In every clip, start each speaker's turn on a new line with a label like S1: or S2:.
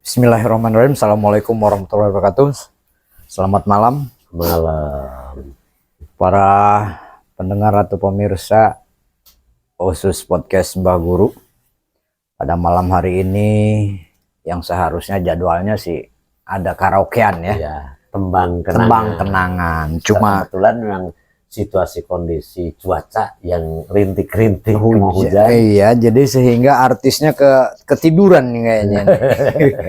S1: Bismillahirrahmanirrahim. Assalamualaikum warahmatullahi wabarakatuh. Selamat malam para pendengar atau pemirsa khusus podcast Mbah Guru. Pada malam hari ini yang seharusnya jadwalnya sih ada karaokean ya.
S2: Iya, tembang
S1: kenangan. Cuma
S2: kebetulan memang situasi kondisi cuaca yang rintik-rintik mau hujan.
S1: Iya, jadi sehingga artisnya ketiduran nih kayaknya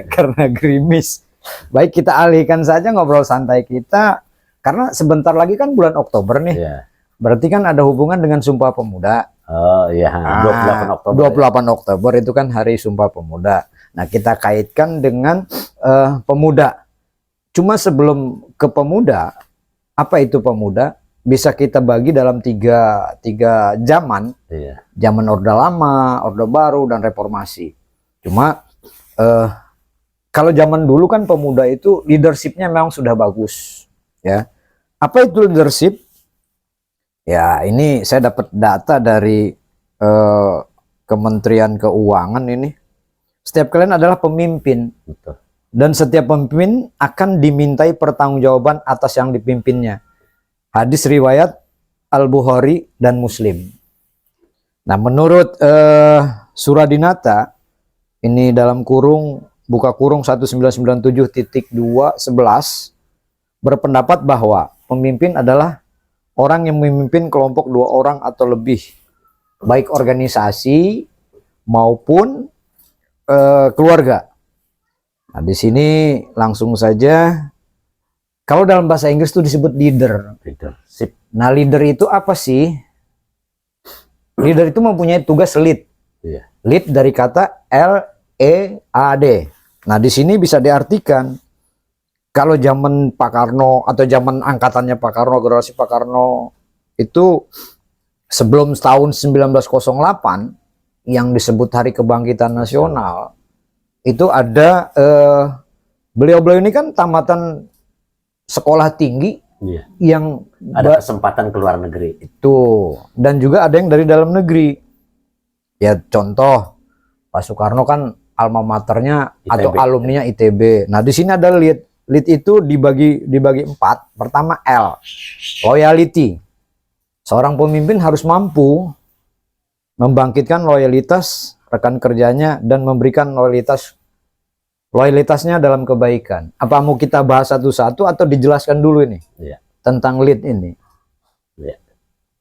S1: karena gerimis. Baik, kita alihkan saja ngobrol santai kita karena sebentar lagi kan bulan Oktober nih.
S2: Iya.
S1: Berarti kan ada hubungan dengan Sumpah Pemuda.
S2: Oh iya, 28 Oktober.
S1: 28 Oktober itu kan hari Sumpah Pemuda. Nah, kita kaitkan dengan pemuda. Cuma sebelum ke pemuda, apa itu pemuda? Bisa kita bagi dalam tiga zaman.
S2: Iya.
S1: Zaman Orde Lama, Orde Baru, dan Reformasi. Cuma kalau zaman dulu kan pemuda itu leadershipnya memang sudah bagus, ya. Apa itu leadership? Ya, ini saya dapat data dari Kementerian Keuangan ini. Setiap kalian adalah pemimpin.
S2: Betul.
S1: Dan setiap pemimpin akan dimintai pertanggungjawaban atas yang dipimpinnya. Hadis riwayat Al-Bukhari dan Muslim. Nah, menurut Suradinata, ini dalam kurung, buka kurung 1997.211, berpendapat bahwa pemimpin adalah orang yang memimpin kelompok 2 orang atau lebih, baik organisasi maupun keluarga. Nah, di sini langsung saja, kalau dalam bahasa Inggris itu disebut leader.
S2: Leadership.
S1: Nah, leader itu apa sih? Leader itu mempunyai tugas lead.
S2: Iya.
S1: Lead dari kata L-E-A-D. Nah, di sini bisa diartikan kalau zaman Pak Karno atau zaman angkatannya Pak Karno, generasi Pak Karno itu sebelum tahun 1908 yang disebut Hari Kebangkitan Nasional, itu ada beliau-beliau ini kan tamatan sekolah tinggi.
S2: Iya.
S1: Yang
S2: ada kesempatan ke luar negeri
S1: itu, dan juga ada yang dari dalam negeri. Ya, contoh Pak Soekarno kan alma maternya
S2: ITB.
S1: Atau alumninya ITB. Nah, di sini ada lead itu dibagi 4. Pertama, L, loyalty. Seorang pemimpin harus mampu membangkitkan loyalitas rekan kerjanya dan memberikan loyalitasnya dalam kebaikan. Apa mau kita bahas satu-satu atau dijelaskan dulu ini?
S2: Iya.
S1: Tentang lead ini.
S2: Iya.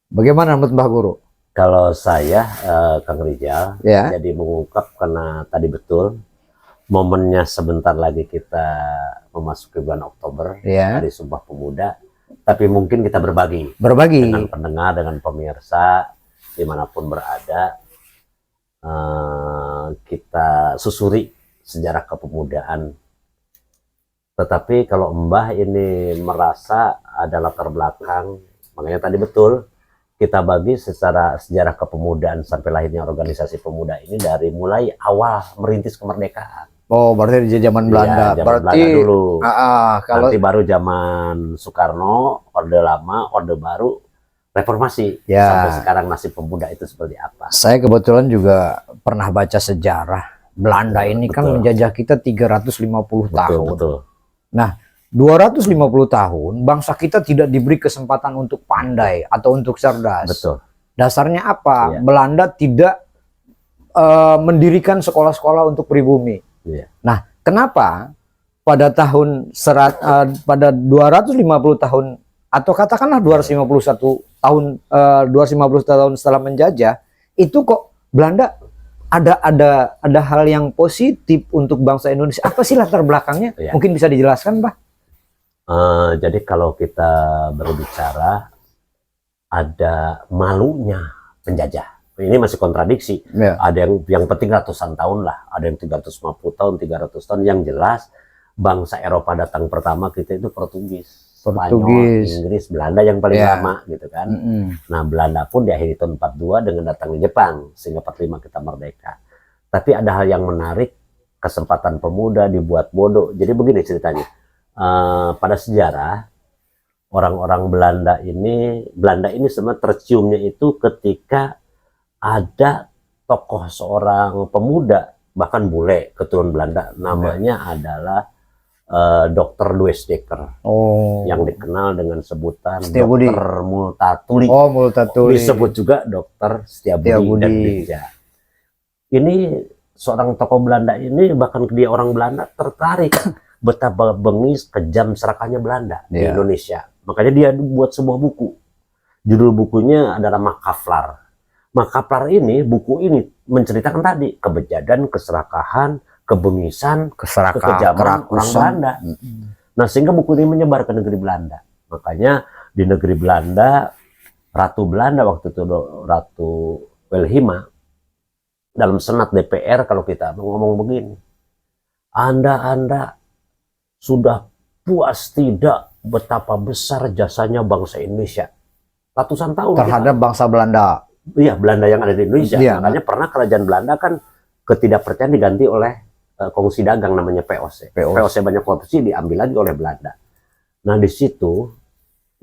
S1: Bagaimana menurut Mbah Guru?
S2: Kalau saya Kang Rijal,
S1: Ya.
S2: jadi mengungkap karena tadi betul momennya sebentar lagi kita memasuki bulan Oktober,
S1: Ya.
S2: Hari Sumpah Pemuda, tapi mungkin kita berbagi dengan pendengar, dengan pemirsa dimanapun berada, kita susuri sejarah kepemudaan. Tetapi kalau Mbah ini merasa ada latar belakang, makanya tadi betul kita bagi secara sejarah kepemudaan sampai lahirnya organisasi pemuda ini dari mulai awal merintis kemerdekaan.
S1: Oh, berarti di zaman Belanda.
S2: Ya, zaman
S1: berarti
S2: Belanda dulu.
S1: kalau
S2: Nanti baru zaman Soekarno, Orde Lama, Orde Baru, Reformasi.
S1: Ya.
S2: Sampai sekarang nasib pemuda itu seperti apa?
S1: saya kebetulan juga pernah baca sejarah. Belanda ini kan menjajah kita 350 tahun.
S2: Betul.
S1: Nah, 250 tahun bangsa kita tidak diberi kesempatan untuk pandai atau untuk cerdas.
S2: Betul.
S1: Dasarnya apa?
S2: Iya.
S1: Belanda tidak mendirikan sekolah-sekolah untuk pribumi.
S2: Iya.
S1: Nah, kenapa pada pada 250 tahun atau katakanlah 251 tahun 250 tahun setelah menjajah, itu kok Belanda ada hal yang positif untuk bangsa Indonesia. Apa sih latar belakangnya?
S2: Iya.
S1: Mungkin bisa dijelaskan, Pak?
S2: Jadi kalau kita berbicara ada malunya penjajah. Ini masih kontradiksi.
S1: Ya.
S2: Ada yang penting ratusan tahun lah, ada yang 350 tahun, 300 tahun. Yang jelas bangsa Eropa datang pertama kita itu Portugis. Spanyol, Inggris, Belanda yang paling lama gitu kan. Nah, Belanda pun di akhir tahun 42 dengan datangnya Jepang sehingga 45 kita merdeka. Tapi ada hal yang menarik, kesempatan pemuda dibuat bodoh. Jadi begini ceritanya. Pada sejarah orang-orang Belanda ini sebenarnya terciumnya itu ketika ada tokoh seorang pemuda bahkan bule keturunan Belanda, namanya adalah Dr. Louis Dekker, yang dikenal dengan sebutan
S1: Setiabudi.
S2: Dr. Multatuli.
S1: Multatuli.
S2: Disebut juga Dr. Setiabudi dan Dirja. Ini seorang tokoh Belanda ini, bahkan dia orang Belanda tertarik betapa bengis kejam serakahnya Belanda di Indonesia. Makanya dia buat sebuah buku. Judul bukunya adalah Makaflar. Makaflar ini, buku ini menceritakan tadi kebejatan, keserakahan, kebengisan, kekejaman orang Belanda. Nah, sehingga buku ini menyebar ke negeri Belanda. Makanya di negeri Belanda, Ratu Belanda waktu itu, Ratu Wilhelmina, dalam Senat DPR kalau kita ngomong begini, Anda sudah puas tidak betapa besar jasanya bangsa Indonesia ratusan tahun
S1: terhadap bangsa Belanda.
S2: Iya, Belanda yang ada di Indonesia. Makanya pernah kerajaan Belanda kan ketidakpercayaan diganti oleh kongsi dagang namanya POC. POC banyak korupsi, diambil lagi oleh Belanda. Nah, di situ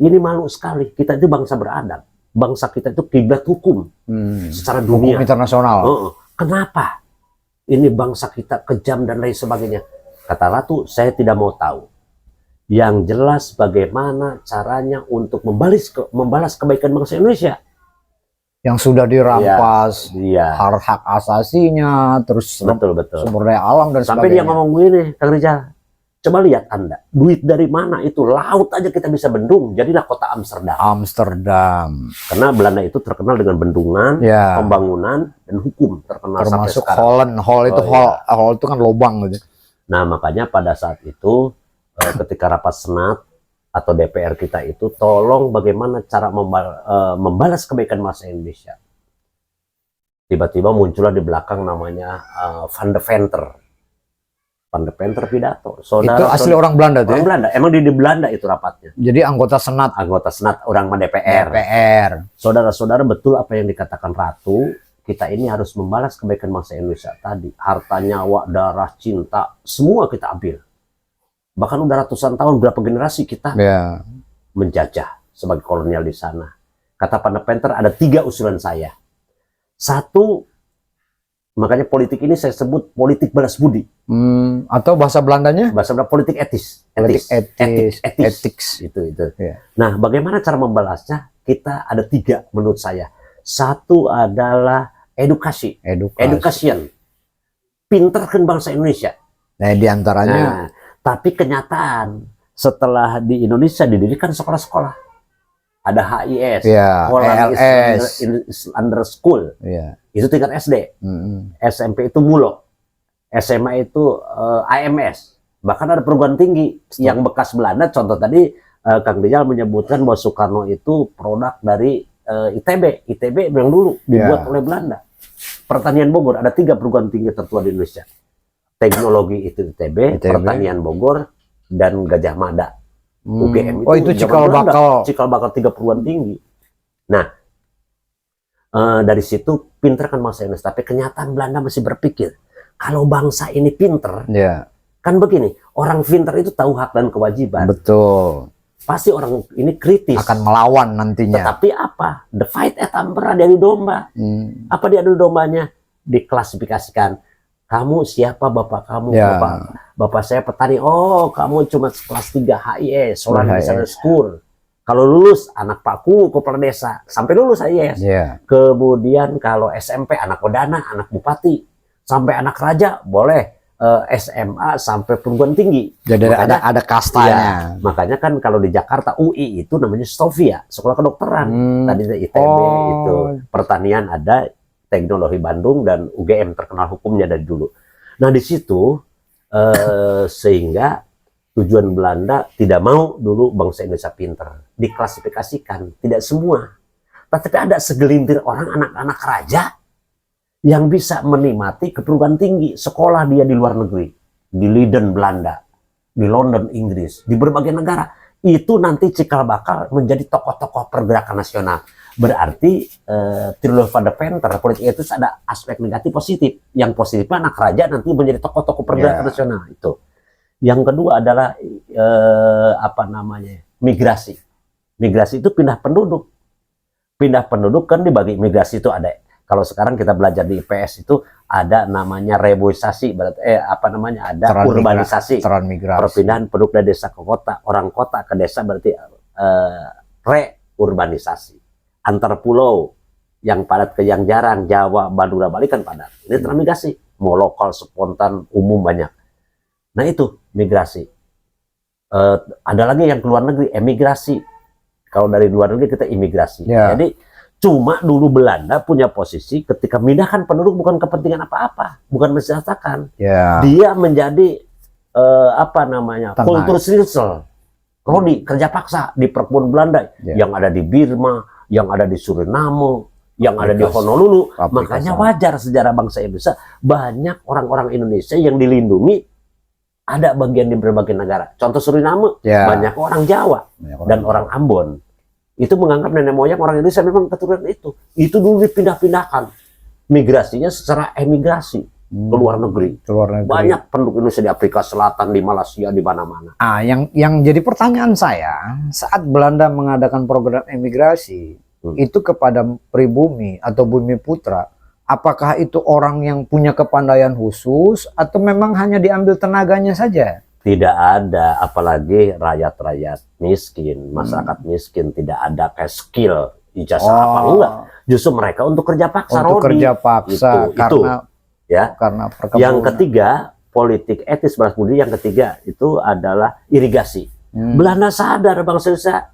S2: ini malu sekali. Kita itu bangsa beradab. Bangsa kita itu kiblat hukum secara dunia.
S1: Hukum internasional.
S2: Kenapa? Ini bangsa kita kejam dan lain sebagainya. Kata Ratu, saya tidak mau tahu. Yang jelas bagaimana caranya untuk membalas kebaikan bangsa Indonesia.
S1: Yang sudah dirampas hak asasinya, terus
S2: betul.
S1: sumber daya alam dan
S2: sampai
S1: sebagainya.
S2: Dia ngomong gini, Kang Rizal, coba lihat Anda, duit dari mana itu, laut aja kita bisa bendung, jadilah kota Amsterdam. Karena Belanda itu terkenal dengan bendungan, pembangunan dan hukum, terkenal
S1: termasuk
S2: sampai sekarang.
S1: Hall itu kan lubang gitu.
S2: Nah, makanya pada saat itu ketika rapat Senat atau DPR kita itu, tolong bagaimana cara membalas kebaikan bangsa Indonesia. Tiba-tiba muncullah di belakang namanya Van de Venter. Van de Venter pidato.
S1: Itu asli orang Belanda tuh.
S2: Orang Belanda. Emang di Belanda itu rapatnya.
S1: Jadi anggota Senat.
S2: Anggota Senat, orang DPR. Saudara-saudara, betul apa yang dikatakan Ratu. Kita ini harus membalas kebaikan bangsa Indonesia tadi. Harta, nyawa, darah, cinta, semua kita ambil. Bahkan udah ratusan tahun, berapa generasi kita menjajah sebagai kolonial di sana. Kata Van de Venter, ada 3 usulan saya. 1, makanya politik ini saya sebut politik balas budi.
S1: Atau bahasa Belandanya?
S2: Bahasa Belanda politik etis. Etis. Itu. Nah, bagaimana cara membalasnya? Kita ada 3 menurut saya. 1 adalah edukasi. Education. Pinterkan bangsa Indonesia.
S1: Nah, diantaranya.
S2: Tapi kenyataan setelah di Indonesia didirikan sekolah-sekolah, ada HIS, Holland is Under School, itu tingkat SD, SMP itu Mulo, SMA itu AMS, bahkan ada perguruan tinggi yang bekas Belanda. Contoh tadi Kang Rizal menyebutkan bahwa Soekarno itu produk dari ITB yang dulu dibuat oleh Belanda. Pertanian Bogor, ada 3 perguruan tinggi tertua di Indonesia. Teknologi itu ITB, Pertanian Bogor, dan Gajah Mada. UGM
S1: itu cikal bakal
S2: 3 perguruan tinggi. Nah, dari situ pinter kan bangsa Indonesia. Tapi kenyataan Belanda masih berpikir kalau bangsa ini pinter, kan begini, orang pinter itu tahu hak dan kewajiban.
S1: Betul.
S2: Pasti orang ini kritis.
S1: Akan melawan nantinya.
S2: Tetapi apa? The fight at Ampera, diadu domba. Apa diadu dombanya? Diklasifikasikan. Kamu siapa, bapak kamu? Bapak saya petani. Oh, kamu cuma kelas 3 HIS, Holland Business School. Kalau lulus anak Pakku, kepala desa, sampai lulus HIS. Kemudian kalau SMP anak Kodana, anak bupati, sampai anak raja boleh SMA sampai perguruan tinggi.
S1: Jadi makanya, ada kastanya.
S2: Makanya kan kalau di Jakarta UI itu namanya Stovia, sekolah kedokteran. Tadi ITB itu, pertanian ada, Teknologi Bandung, dan UGM terkenal hukumnya dari dulu. Nah, di situ sehingga tujuan Belanda tidak mau dulu bangsa Indonesia pinter, diklasifikasikan. Tidak semua, tapi ada segelintir orang, anak-anak raja yang bisa menikmati keperluan tinggi, sekolah dia di luar negeri, di Leiden Belanda, di London Inggris, di berbagai negara. Itu nanti cikal bakal menjadi tokoh-tokoh pergerakan nasional. Berarti Trilogi Van de Venter, politik itu ada aspek negatif positif. Yang positif anak raja nanti menjadi tokoh-tokoh pergerakan nasional itu. Yang kedua adalah migrasi. Migrasi itu pindah penduduk. Pindah penduduk kan dibagi. Migrasi itu ada Kalau sekarang kita belajar di IPS itu ada namanya reboisasi, berarti ada urbanisasi, perpindahan penduduk dari desa ke kota, orang kota ke desa, berarti reurbanisasi. Antar pulau yang padat ke yang jarang, Jawa, Madura, Bali kan padat. Ini transmigrasi, mau lokal, spontan, umum banyak. Nah itu migrasi. Ada lagi yang keluar negeri, emigrasi. Kalau dari luar negeri kita imigrasi. Jadi cuma dulu Belanda punya posisi ketika memindahkan penduduk bukan kepentingan apa-apa, bukan mensejahterakan. Dia menjadi kulturschlüssel, Rodi, kerja paksa di perkebunan Belanda yang ada di Birma, yang ada di Suriname, yang ada di Honolulu. Makanya wajar sejarah bangsa Indonesia banyak orang-orang Indonesia yang dilindungi, ada bagian di berbagai negara. Contoh Suriname, banyak orang Jawa dan orang Ambon. Itu menganggap nenek moyang orang Indonesia memang keturunan itu. Itu dulu dipindah-pindahkan. Migrasinya secara emigrasi ke luar negeri. Banyak penduduk Indonesia di Afrika Selatan, di Malaysia, di mana-mana.
S1: Yang jadi pertanyaan saya, saat Belanda mengadakan program emigrasi, itu kepada pribumi atau bumi putra, apakah itu orang yang punya kepandaian khusus atau memang hanya diambil tenaganya saja?
S2: Tidak ada, apalagi rakyat-rakyat miskin, masyarakat miskin, tidak ada kayak skill, ijazah apa enggak. Justru mereka untuk kerja paksa,
S1: kerja paksa, karena perkebunan.
S2: Yang ketiga, politik etis balas budi. Yang ketiga itu adalah irigasi. Belanda sadar bangsa Indonesia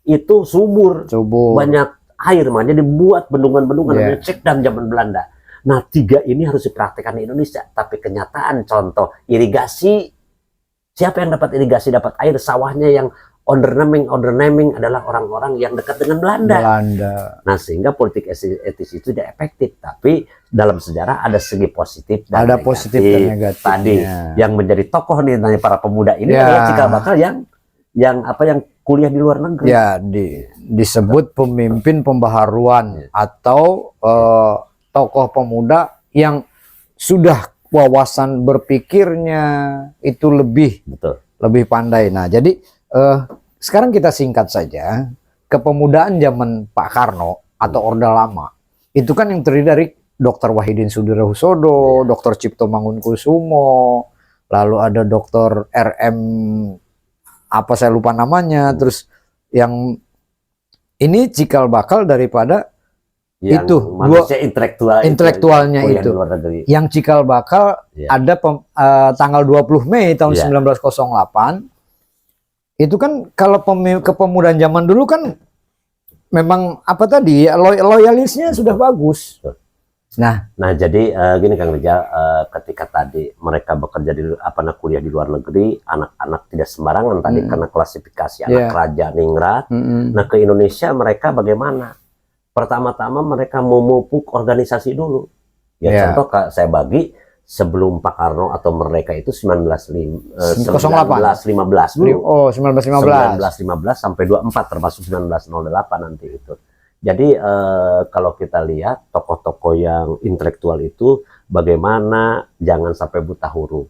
S2: itu subur, banyak air, makanya dibuat bendungan-bendungan, cek dan zaman Belanda. Nah, tiga ini harus dipraktikkan di Indonesia. Tapi kenyataan, contoh irigasi, siapa yang dapat irigasi, dapat air, sawahnya yang undernaming adalah orang-orang yang dekat dengan Belanda. Nah, sehingga politik etis itu tidak efektif. Tapi dalam sejarah ada segi positif dan
S1: ada negatif. Positif dan negatif.
S2: Tadi yang menjadi tokoh nih para pemuda ini adalah cikal bakal yang kuliah di luar negeri.
S1: Disebut pemimpin pembaharuan atau tokoh pemuda yang sudah wawasan berpikirnya itu lebih pandai. Nah, jadi sekarang kita singkat saja, kepemudaan zaman Pak Karno atau Orde Lama itu kan yang terdiri dari Dr. Wahidin Sudirohusodo, Dr. Cipto Mangunkusumo, lalu ada Dr. RM apa saya lupa namanya, terus yang ini cikal bakal daripada yang itu intelektualnya itu yang cikal bakal ada tanggal 20 Mei tahun 1908 itu kan. Kalau kepemudaan zaman dulu kan memang loyalisnya sudah bagus. Nah
S2: jadi gini Kang Rijal, ketika tadi mereka bekerja di kuliah di luar negeri, anak-anak tidak sembarangan tadi karena klasifikasi anak raja ningrat. Nah, ke Indonesia mereka bagaimana? Pertama-tama mereka memupuk organisasi dulu. Contoh saya bagi sebelum Pak Karno atau mereka itu 1915 dulu. 1915 sampai 24 termasuk 1908 nanti itu. Jadi kalau kita lihat tokoh-tokoh yang intelektual itu bagaimana jangan sampai buta huruf.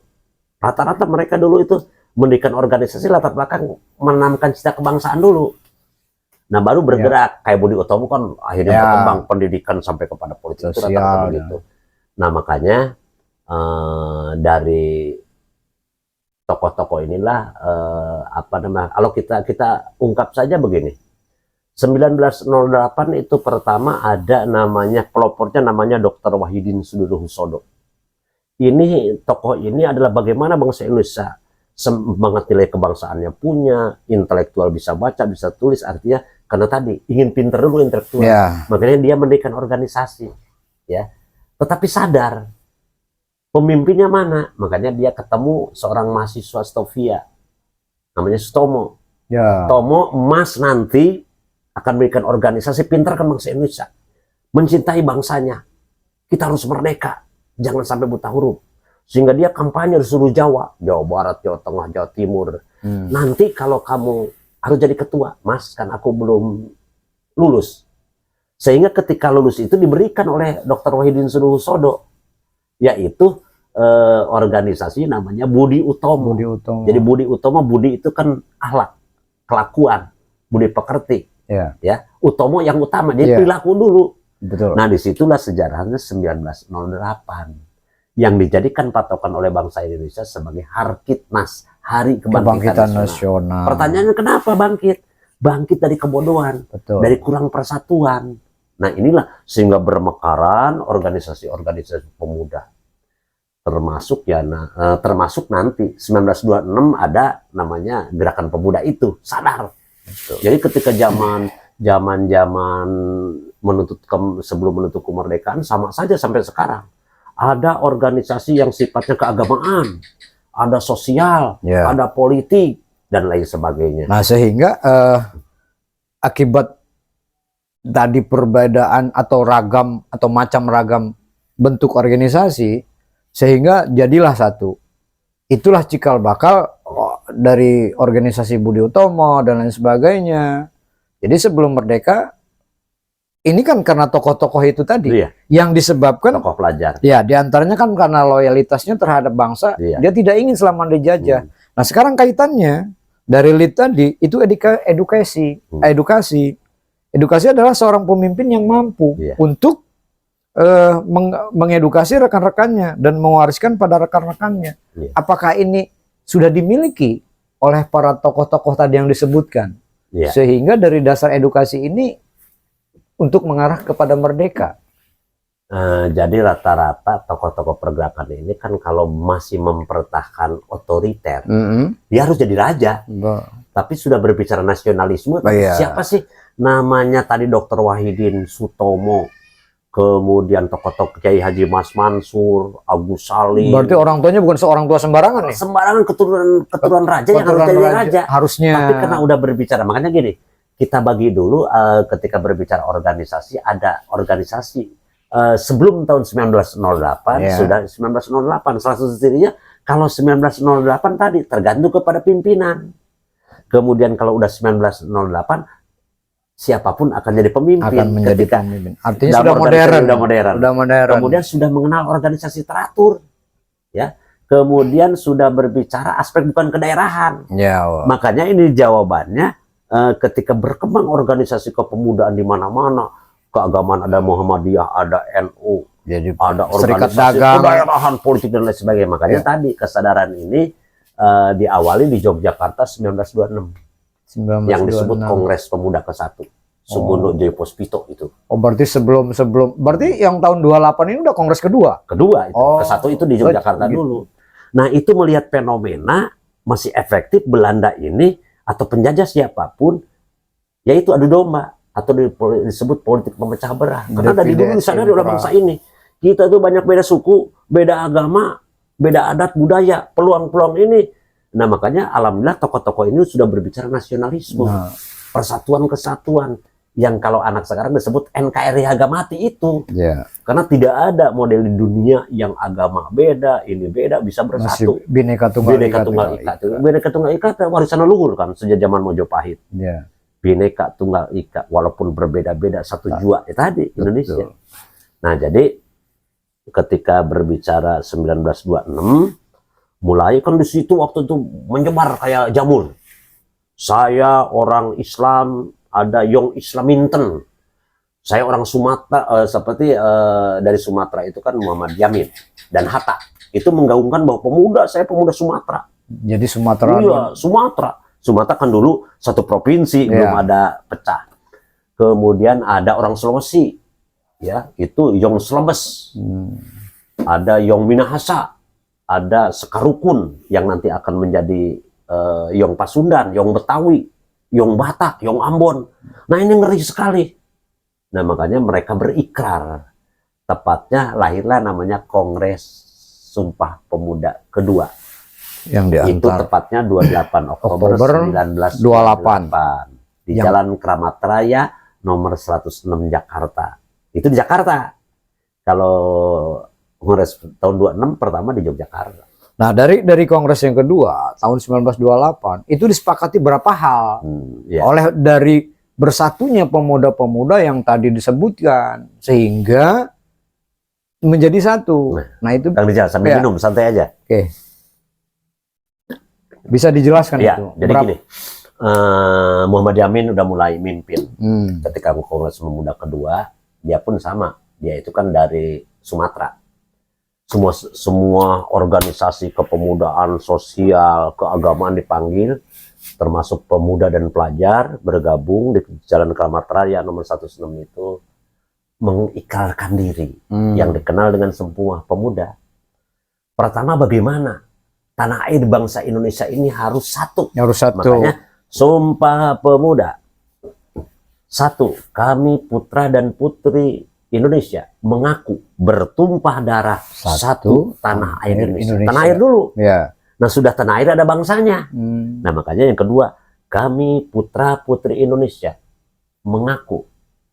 S2: Rata-rata mereka dulu itu mendirikan organisasi latar belakang menanamkan cita kebangsaan dulu. Nah, baru bergerak kayak Budi Utomo kan akhirnya berkembang pendidikan sampai kepada politik itu rata-rata begitu. Nah, makanya dari tokoh-tokoh inilah kalau kita ungkap saja begini. 1908 itu pertama ada namanya pelopornya namanya Dr. Wahidin Sudirohusodo. Ini tokoh ini adalah bagaimana bangsa Indonesia semangat nilai kebangsaannya punya, intelektual bisa baca, bisa tulis, artinya karena tadi ingin pinter dulu intelektual. Makanya dia mendirikan organisasi, Tetapi sadar pemimpinnya mana, makanya dia ketemu seorang mahasiswa Stovia, namanya Sutomo. Tomo emas nanti akan memberikan organisasi pintarkan bangsa Indonesia, mencintai bangsanya. Kita harus merdeka, jangan sampai buta huruf. Sehingga dia kampanye di seluruh Jawa Barat, Jawa Tengah, Jawa Timur. Nanti kalau kamu harus jadi ketua, Mas, kan aku belum lulus. Sehingga ketika lulus itu diberikan oleh Dr. Wahidin Sudirohusodo, yaitu organisasi namanya Budi Utomo. Jadi Budi Utomo, Budi itu kan akhlak, kelakuan, budi pekerti. Utomo yang utama, jadi perilaku dulu.
S1: Betul.
S2: Nah, disitulah sejarahnya 1908 yang dijadikan patokan oleh bangsa Indonesia sebagai Harkitnas, Hari Kebangkitan Nasional. Pertanyaannya kenapa bangkit? Bangkit dari kebodohan,
S1: betul,
S2: dari kurang persatuan. Nah, inilah sehingga bermekaran organisasi-organisasi pemuda. Termasuk termasuk nanti 1926 ada namanya Gerakan Pemuda itu, sadar. Betul. Jadi ketika zaman sebelum menuntut kemerdekaan sama saja sampai sekarang. Ada organisasi yang sifatnya keagamaan, ada sosial, ada politik dan lain sebagainya.
S1: Nah, sehingga akibat tadi perbedaan atau macam ragam bentuk organisasi, sehingga jadilah satu. Itulah cikal bakal dari organisasi Budi Utomo dan lain sebagainya. Jadi sebelum merdeka, ini kan karena tokoh-tokoh itu tadi yang disebabkan
S2: tokoh pelajar.
S1: Ya, diantaranya kan karena loyalitasnya terhadap bangsa, dia tidak ingin selama dijajah. Nah, sekarang kaitannya dari lead tadi itu edukasi. Edukasi adalah seorang pemimpin yang mampu untuk mengedukasi rekan-rekannya dan mewariskan pada rekan-rekannya. Apakah ini sudah dimiliki oleh para tokoh-tokoh tadi yang disebutkan? Sehingga dari dasar edukasi ini untuk mengarah kepada merdeka.
S2: Jadi rata-rata tokoh-tokoh pergerakan ini kan kalau masih mempertahankan otoriter, dia harus jadi raja. Tapi sudah berbicara nasionalisme, siapa sih namanya tadi Dr. Wahidin Sutomo, kemudian tokoh-tokoh Kiai Haji Mas Mansur, Agus Salim.
S1: Berarti orang tuanya bukan seorang tua sembarangan nih?
S2: Sembarangan, keturunan raja yang harus jadi raja.
S1: Harusnya.
S2: Tapi karena udah berbicara, makanya gini, kita bagi dulu ketika berbicara organisasi, ada organisasi sebelum tahun 1908, sudah 1908. Salah satu cirinya, kalau 1908 tadi tergantung kepada pimpinan. Kemudian kalau udah 1908, siapapun akan jadi pemimpin.
S1: Akan menjadi pemimpin. Artinya sudah modern.
S2: Kemudian sudah mengenal organisasi teratur. Ya. Kemudian sudah berbicara aspek bukan kedaerahan. Makanya ini jawabannya, ketika berkembang organisasi kepemudaan di mana-mana, keagamaan ada Muhammadiyah, ada NU, ada organisasi kedaerahan, politik dan lain sebagainya. Makanya tadi kesadaran ini diawali di Yogyakarta 1926 yang disebut Kongres Pemuda ke-1 Subondo Joyopuspito itu.
S1: Berarti berarti yang tahun 28 ini udah Kongres kedua
S2: itu. Ke-1 itu di Yogyakarta dulu. Nah, itu melihat fenomena masih efektif Belanda ini atau penjajah siapapun, yaitu adu domba atau disebut politik pemecah belah. Karena dari dulu disadari oleh bangsa ini, kita tuh banyak beda suku, beda agama, beda adat budaya, peluang-peluang ini. Nah, makanya alhamdulillah tokoh-tokoh ini sudah berbicara nasionalisme, persatuan kesatuan, yang kalau anak sekarang disebut NKRI harga mati itu. Karena tidak ada model di dunia yang agama beda, ini beda bisa bersatu.
S1: Bineka Tunggal Ika.
S2: Bineka Tunggal Ika warisan leluhur kan sejak zaman Mojopahit. Bineka Tunggal Ika, walaupun berbeda-beda satu jua tadi Indonesia. Nah, jadi ketika berbicara 1926, mulai kan di situ waktu itu menyebar kayak jamur. Saya orang Islam, ada Yong Islaminten. Saya orang Sumatera, seperti dari Sumatera itu kan Muhammad Yamin dan Hatta. Itu menggaungkan bahwa saya pemuda Sumatera.
S1: Jadi Sumatera.
S2: Iya, Sumatera. Sumatera kan dulu satu provinsi, belum ada pecah. Kemudian ada orang Sulawesi, ya itu Yong Slebes. Ada Yong Minahasa, ada Sekarukun yang nanti akan menjadi Yong Pasundan, Yong Betawi, Yong Batak, Yong Ambon. Nah, ini ngeri sekali. Nah, makanya mereka berikrar. Tepatnya lahirlah namanya Kongres Sumpah Pemuda kedua.
S1: Yang diantar.
S2: Itu tepatnya 28 Oktober 1928 di Jalan Kramat Raya nomor 106 Jakarta. Itu di Jakarta. Kalau Kongres tahun 26 pertama di Yogyakarta.
S1: Nah, dari Kongres yang kedua tahun 1928 itu disepakati berapa hal oleh dari bersatunya pemuda-pemuda yang tadi disebutkan sehingga menjadi satu. Nah itu
S2: Kang Rijal sambil minum santai aja.
S1: Oke. Bisa dijelaskan itu.
S2: Jadi gini, Muhammad Yamin udah mulai mimpin ketika Kongres Pemuda kedua dia pun sama. Dia itu kan dari Sumatera. Semua organisasi kepemudaan, sosial, keagamaan dipanggil, termasuk pemuda dan pelajar bergabung di Jalan Kramat Raya nomor 16 itu mengikrarkan diri yang dikenal dengan semua pemuda. Pertama, bagaimana tanah air bangsa Indonesia ini harus satu.
S1: Harus satu.
S2: Makanya Sumpah Pemuda. 1. Kami putra dan putri Indonesia mengaku bertumpah darah satu tanah air Indonesia. Tanah air dulu.
S1: Ya.
S2: Nah, sudah tanah air ada bangsanya. Nah, makanya yang kedua, kami putra putri Indonesia mengaku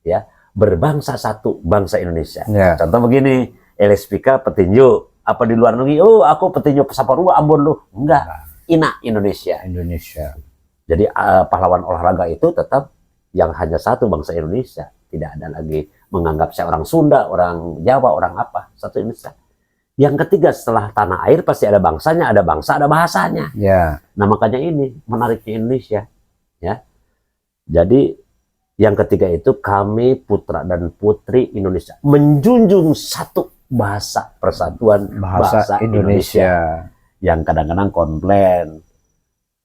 S2: ya berbangsa satu, bangsa Indonesia.
S1: Ya.
S2: Contoh begini, LSPK petinju apa di luar negeri, oh aku petinju Saparua Ambon lu. Enggak, INA Indonesia.
S1: Indonesia.
S2: Jadi pahlawan olahraga itu tetap yang hanya satu, bangsa Indonesia. Tidak ada lagi menganggap saya orang Sunda, orang Jawa, orang apa, satu Indonesia. Yang ketiga, setelah tanah air pasti ada bangsanya, ada bangsa, ada bahasanya.
S1: Ya.
S2: Nah, makanya ini menariknya Indonesia, ya. Jadi yang ketiga itu kami putra dan putri Indonesia menjunjung satu bahasa persatuan bahasa Indonesia. Yang kadang-kadang komplain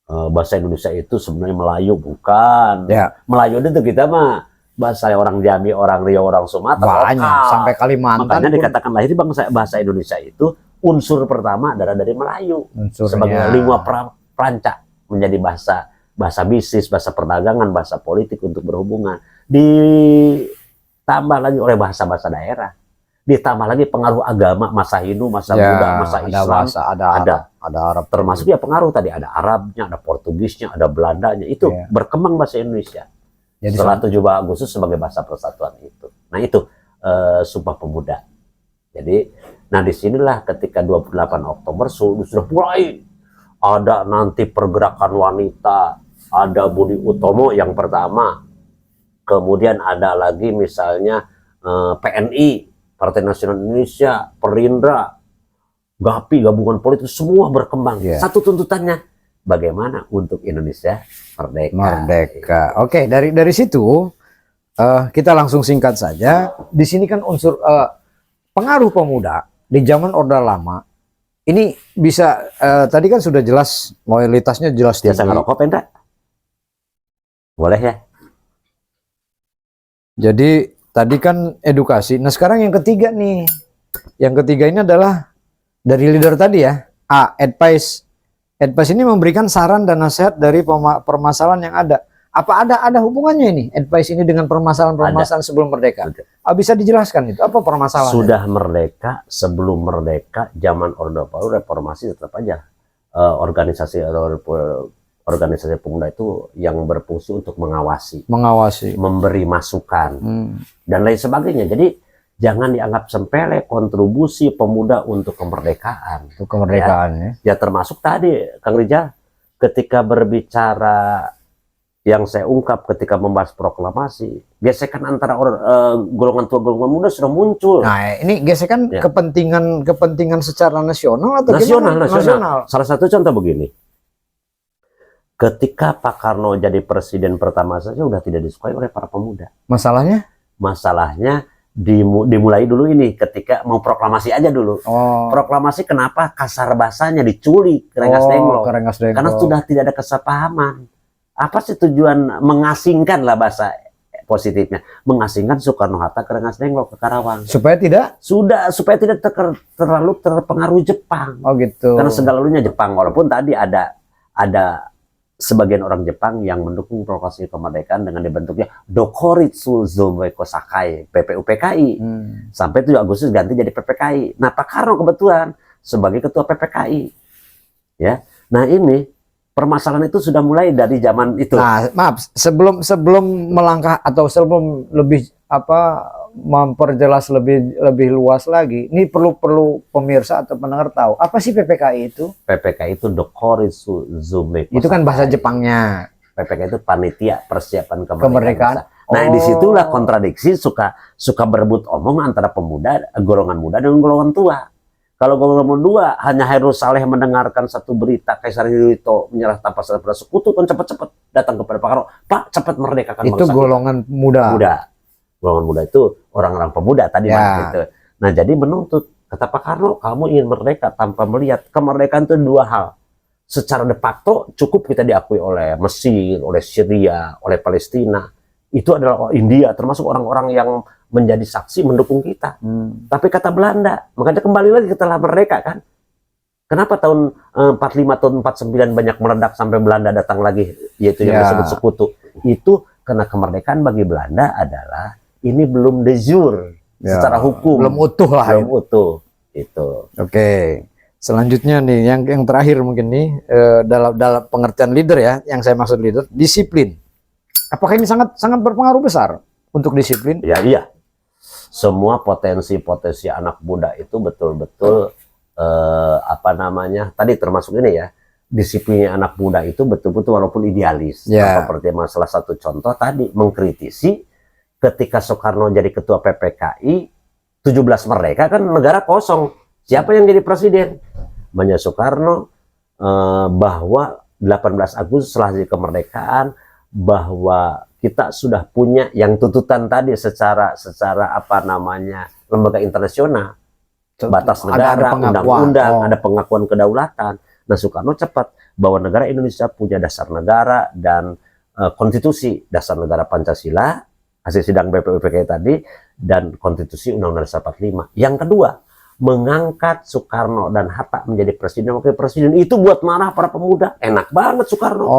S2: bahasa Indonesia itu sebenarnya Melayu, bukan.
S1: Ya.
S2: Melayu itu kita mah bahasa orang Jambi, orang Riau, orang Sumatera
S1: banyak
S2: lokal.
S1: sampai Kalimantan.
S2: Makanya
S1: pun
S2: dikatakan lahir bahasa Indonesia itu unsur pertama adalah dari Melayu.
S1: unsurnya.
S2: Sebagai lingua franca menjadi bahasa bisnis, bahasa perdagangan, bahasa politik untuk berhubungan. Ditambah lagi oleh bahasa-bahasa daerah. Ditambah lagi pengaruh agama, masa Hindu, masa Buddha, masa Islam,
S1: ada Arab,
S2: termasuk ya pengaruh tadi ada Arabnya, ada Portugisnya, ada Belandanya, itu berkembang bahasa Indonesia. Jadi setelah 7 Agustus sebagai bahasa persatuan itu. Nah itu Sumpah Pemuda. Jadi, nah disinilah ketika 28 Oktober sudah mulai ada nanti pergerakan wanita, ada Budi Utomo yang pertama, kemudian ada lagi misalnya PNI, Partai Nasional Indonesia, Perindra, GAPI, gabungan politik, semua berkembang. Satu tuntutannya, bagaimana untuk Indonesia merdeka.
S1: Merdeka. Oke, dari situ kita langsung singkat saja. Di sini kan unsur pengaruh pemuda di zaman Orde Lama ini bisa tadi kan sudah jelas loyalitasnya jelas
S2: biasa ngerokok, Pendra? Boleh ya?
S1: Jadi tadi kan edukasi. Nah sekarang yang ketiga nih, yang ketiga ini adalah dari leader tadi ya. Advice. Advice ini memberikan saran dan nasihat dari permasalahan yang ada. Apa ada hubungannya ini advice ini dengan permasalahan sebelum merdeka? Bisa dijelaskan itu apa permasalahan?
S2: Sudah merdeka, sebelum merdeka, zaman Orde Baru, reformasi tetap aja organisasi pemuda itu yang berfungsi untuk mengawasi, memberi masukan dan lain sebagainya. Jadi jangan dianggap sepele kontribusi pemuda untuk kemerdekaan.
S1: Untuk kemerdekaan
S2: ya termasuk tadi Kang Rijal ketika berbicara yang saya ungkap ketika membahas proklamasi, gesekan antara golongan tua golongan muda sudah muncul.
S1: Nah, ini gesekan kepentingan secara nasional atau
S2: nasional. Salah satu contoh begini. Ketika Pak Karno jadi presiden pertama saja sudah tidak disukai oleh para pemuda.
S1: Masalahnya?
S2: Masalahnya dimulai dulu ini ketika mau proklamasi aja dulu. Proklamasi kenapa kasar bahasanya diculik, Rengas Dengklok. Karena sudah tidak ada kesepahaman. Apa sih tujuan mengasingkan lah bahasa positifnya, mengasingkan Soekarno-Hatta ke Rengas Dengklok ke Karawang supaya tidak terlalu terpengaruh Jepang.
S1: Oh gitu.
S2: Karena segala-galanya Jepang, walaupun tadi ada sebagian orang Jepang yang mendukung proklamasi kemerdekaan dengan dibentuknya Dokuritsu Zomeiko Sakai PPUPKI sampai 7 Agustus ganti jadi PPKI. Nah Pak Karno kebetulan sebagai ketua PPKI ya. Nah ini permasalahan itu sudah mulai dari zaman itu.
S1: Nah, maaf, sebelum melangkah atau sebelum lebih memperjelas lebih luas lagi, ini perlu pemirsa atau pendengar tahu apa sih PPKI itu?
S2: PPKI itu Dokuritsu Zomeiko.
S1: Itu kan bahasa Jepangnya.
S2: PPKI itu panitia persiapan kemerdekaan. Nah, disitulah kontradiksi suka berebut omong antara pemuda, golongan muda dengan golongan tua. Kalau golongan dua hanya Hairul Saleh mendengarkan satu berita Kaisar Hirohito menyerah tanpa pada sekutu kan cepat-cepat datang kepada Pak Karno, Pak cepat merdekakan bangsa.
S1: Itu golongan muda.
S2: Golongan muda itu orang-orang pemuda tadi
S1: Ya.
S2: Mas, gitu. Nah jadi menuntut, kata Pak Karno, kamu ingin merdeka tanpa melihat kemerdekaan itu dua hal. Secara de facto cukup kita diakui oleh Mesir, oleh Syria, oleh Palestina. Itu adalah India, termasuk orang-orang yang menjadi saksi mendukung kita. Tapi kata Belanda, makanya kembali lagi setelah merdeka kan. Kenapa tahun 45 tahun 49 banyak meledak sampai Belanda datang lagi, yaitu yang disebut sekutu. Itu karena kemerdekaan bagi Belanda adalah ini belum de jure secara hukum.
S1: Belum utuh lah.
S2: Belum utuh. Itu.
S1: Oke. Selanjutnya nih yang terakhir mungkin nih dalam pengertian leader ya, yang saya maksud leader, disiplin. Apakah ini sangat berpengaruh besar untuk disiplin?
S2: Ya iya. Semua potensi anak muda itu betul-betul apa namanya? Tadi termasuk ini ya. Disiplinnya anak muda itu betul-betul walaupun idealis. Seperti salah satu contoh tadi mengkritisi ketika Soekarno jadi ketua PPKI 17 merdeka kan negara kosong. Siapa yang jadi presiden? Banyak Soekarno bahwa 18 Agustus setelah kemerdekaan bahwa kita sudah punya yang tuntutan tadi secara apa namanya lembaga internasional, batas negara, undang-undang, ada pengakuan kedaulatan. Nah Soekarno cepat bahwa negara Indonesia punya dasar negara dan konstitusi dasar negara Pancasila, hasil sidang BPUPK tadi, dan konstitusi Undang-Undang Dasar 45. Yang kedua, mengangkat Soekarno dan Hatta menjadi presiden wakil presiden itu buat marah para pemuda. Enak banget Soekarno.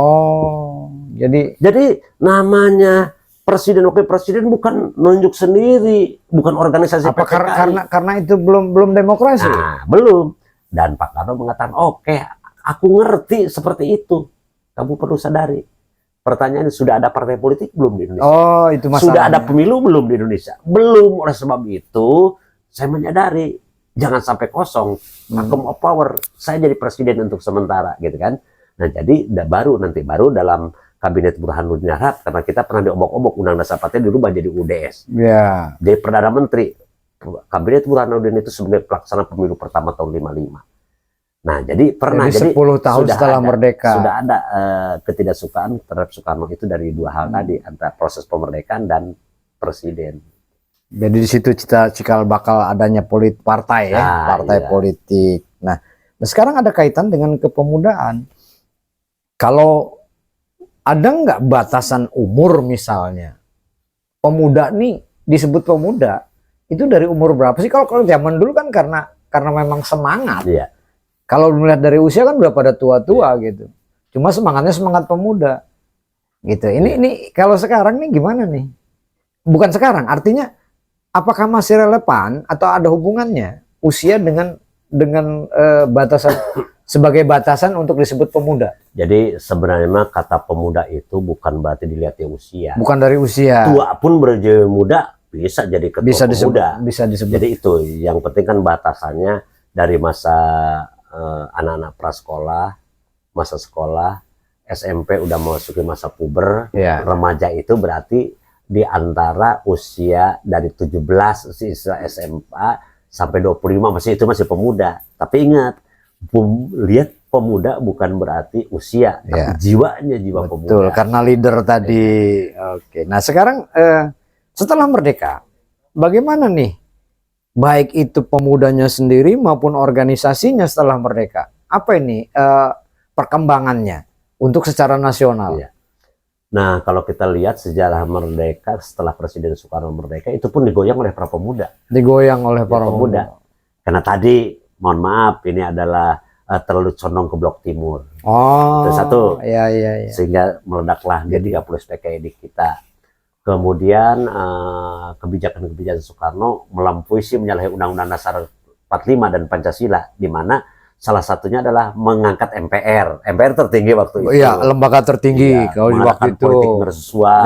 S2: Jadi namanya presiden wakil presiden bukan nunjuk sendiri, bukan organisasi PPKI.
S1: Karena itu belum demokrasi.
S2: Nah, belum. Dan Pak Karno mengatakan, oke, aku ngerti seperti itu. Kamu perlu sadari. Pertanyaannya, sudah ada partai politik belum di Indonesia?
S1: Oh, itu masalahnya.
S2: Sudah ada pemilu belum di Indonesia? Belum. Oleh sebab itu, saya menyadari jangan sampai kosong vacuum of power. Saya jadi presiden untuk sementara, gitu kan? Nah, jadi baru dalam kabinet Burhanuddin Harahap, karena kita pernah diobok-obok Undang Dasar 45 dirubah jadi UDS.
S1: Ya.
S2: Jadi Perdana Menteri. Kabinet Burhanuddin itu sebagai pelaksana pemilu pertama tahun 55. Nah, jadi pernah
S1: jadi 10 tahun setelah merdeka
S2: sudah ada ketidaksukaan terhadap Soekarno itu dari dua hal tadi, antara proses pemerdekaan dan presiden.
S1: Jadi di situ cikal bakal adanya partai ya, partai politik. Nah, sekarang ada kaitan dengan kepemudaan. Kalau ada nggak batasan umur misalnya? Pemuda nih disebut pemuda itu dari umur berapa sih? Kalau zaman dulu kan karena memang semangat.
S2: Iya.
S1: Kalau melihat dari usia kan udah pada tua-tua gitu. Cuma semangatnya semangat pemuda. Gitu. Ini kalau sekarang nih gimana nih? Bukan sekarang, artinya apakah masih relevan atau ada hubungannya usia dengan batasan sebagai batasan untuk disebut pemuda?
S2: Jadi sebenarnya kata pemuda itu bukan berarti dilihat dari usia.
S1: Bukan dari usia.
S2: Tua pun berjiwa muda bisa jadi ketua pemuda.
S1: Bisa disebut.
S2: Jadi itu yang penting kan batasannya dari masa anak-anak prasekolah, masa sekolah, SMP udah memasuki masa puber, remaja itu berarti di antara usia dari 17 sisa SMA sampai 25 masih pemuda. Tapi ingat, lihat pemuda bukan berarti usia, tapi jiwanya jiwa pemuda.
S1: Betul, karena leader tadi. Oke. Nah, sekarang setelah merdeka, bagaimana nih? Baik itu pemudanya sendiri maupun organisasinya setelah merdeka. Apa ini perkembangannya untuk secara nasional?
S2: Iya. Nah, kalau kita lihat sejarah merdeka setelah Presiden Soekarno merdeka itu pun digoyang oleh para pemuda.
S1: Digoyang oleh para pemuda.
S2: Karena tadi, mohon maaf, ini adalah terlalu condong ke Blok Timur.
S1: Oh,
S2: itu satu.
S1: Iya.
S2: Sehingga meledaklah jadi 30 PKI di kita. Kemudian kebijakan-kebijakan Soekarno melampaui menyalahi Undang-Undang Dasar 45 dan Pancasila, di mana salah satunya adalah mengangkat MPR. MPR tertinggi waktu itu.
S1: Iya, lembaga tertinggi kalau di waktu itu.
S2: Politik mersuah,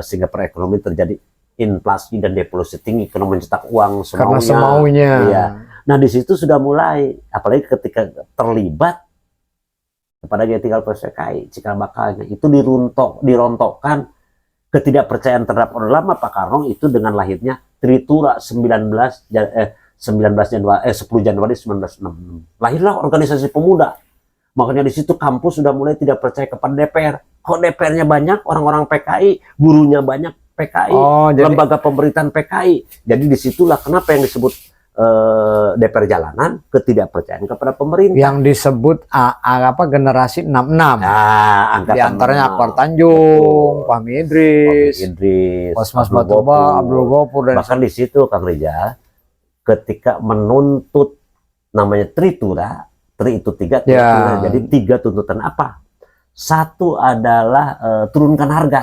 S2: sehingga perekonomian terjadi inflasi dan deflasi tinggi karena mencetak uang semaunya.
S1: Karena semaunya.
S2: Iya. Nah, di situ sudah mulai, apalagi ketika terlibat kepada G30 PKI, cikal bakalnya itu dirontokkan ketidakpercayaan terhadap Orde Lama Pak Karno itu dengan lahirnya Tritura 10 Januari 1966. Lahirlah organisasi pemuda. Makanya di situ kampus sudah mulai tidak percaya kepada DPR. Kok DPR-nya banyak, orang-orang PKI, gurunya banyak, PKI,
S1: jadi
S2: lembaga pemerintahan PKI. Jadi disitulah kenapa yang disebut DPR jalanan, ketidakpercayaan kepada pemerintah.
S1: Yang disebut apa generasi 66.
S2: Nah,
S1: di antaranya Akbar Tanjung, Fahmi Idris, Mas Batuba, Abdul Ghafur, dan
S2: bahkan di situ Kang Rijal ketika menuntut namanya Tritura, Tri itu 3,
S1: ya.
S2: Jadi 3 tuntutan apa? 1 adalah turunkan harga.